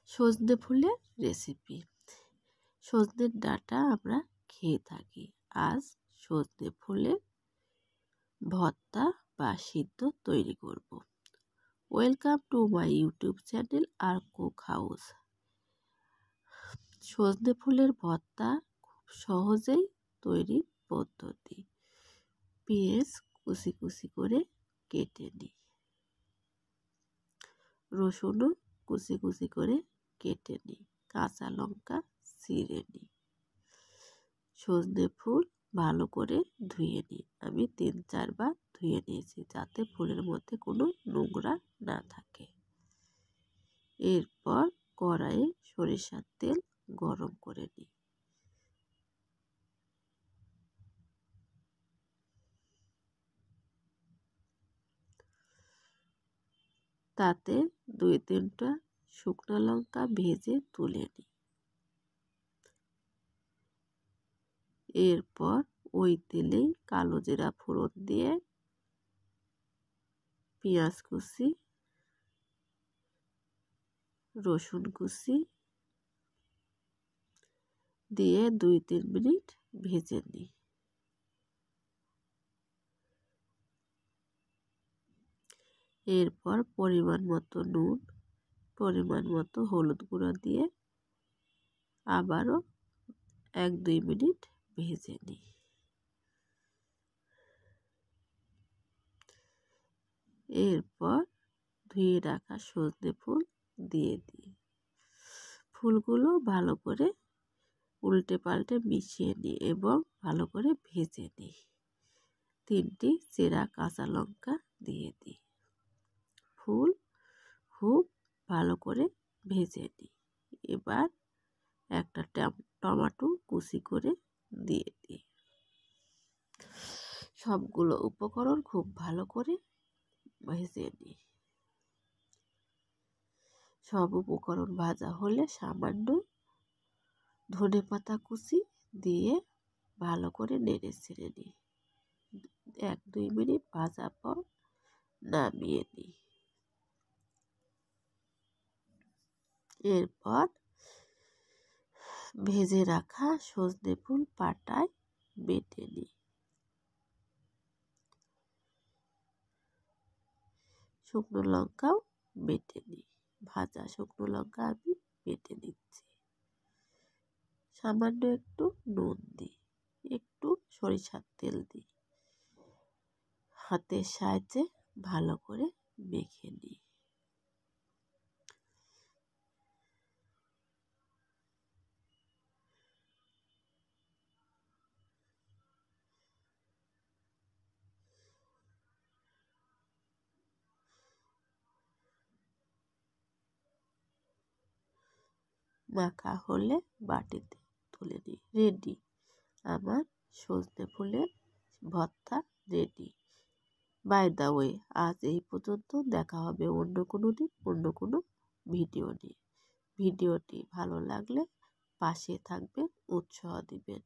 সজনে ফুলের রেসিপি। সজনের ডাঁটা আমরা খেয়ে থাকি। আজ সজনে ফুলের ভর্তা বা সিদ্ধ তৈরি করব। Welcome to my YouTube channel আর কুক হাউস। সজনে ফুলের ভর্তা খুব সহজেই তৈরি পদ্ধতি। পেঁয়াজ কুচি কুচি করে কেটে নিই, রসুনও কুচি কুচি করে কেটে নিই, কাঁচা লঙ্কা চিড়ে নিই, সজনে ফুল ভালো করে ধুয়ে নিই। আমি 3-4 বার ধুয়ে নিয়েছি যাতে ফুলের মধ্যে কোনো নোংরা না থাকে। এরপর কড়াইয়ে সরিষার তেল গরম করে নিই। তাতে 2-3টা শুকনো লঙ্কা ভেজে তুলে নিই। এরপর ওই তেলেই কালো জিরা ফোড়ন দিয়ে পেঁয়াজ কুচি, রসুন কুচি দিয়ে 2-3 মিনিট ভেজে নিই। এরপর পরিমাণ মতো নুন, পরিমাণ মতো হলুদ গুঁড়ো দিয়ে আবারও 1-2 মিনিট ভেজে নিই। এরপর ধুয়ে রাখা সজনে ফুল দিয়ে দিই। ফুলগুলো ভালো করে উল্টে পাল্টে মিশিয়ে নিই এবং ভালো করে ভেজে নিই। 3টি চেরা কাঁচা লঙ্কা দিয়ে দিই। ফুল খুব ভালো করে ভেজে নিই। এবার একটা টমেটো কুচি করে দিয়ে দিই। সবগুলো উপকরণ খুব ভালো করে ভেজে নিই। সব উপকরণ ভাজা হলে সামান্য ধনেপাতা কুচি দিয়ে ভালো করে নেড়ে ছেড়ে নিই। 1-2 মিনিট ভাজা পর নামিয়ে নিই। এরপর ভেজে রাখা সজনে ফুল পাটায় বেটে নিই। শুকনো লঙ্কাও বেটে নিই। ভাজা শুকনো লঙ্কা আমি বেটে নিচ্ছি। সামান্য একটু নুন দিই, একটু সরিষার তেল দিই। হাতের সাহায্যে ভালো করে মেখে নিই। মাখা হলে বাটিতে তুলে নিই। রেডি আমার সজনে ফুলের ভর্তা রেডি। বাই দ্য ওয়ে, আজ এই পর্যন্ত। দেখা হবে অন্য কোনো দিন অন্য কোনো ভিডিও নিয়ে। ভিডিওটি ভালো লাগলে পাশে থাকবেন, উৎসাহ দিবেন।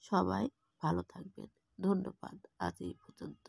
সবাই ভালো থাকবেন। ধন্যবাদ। আজ এই পর্যন্ত।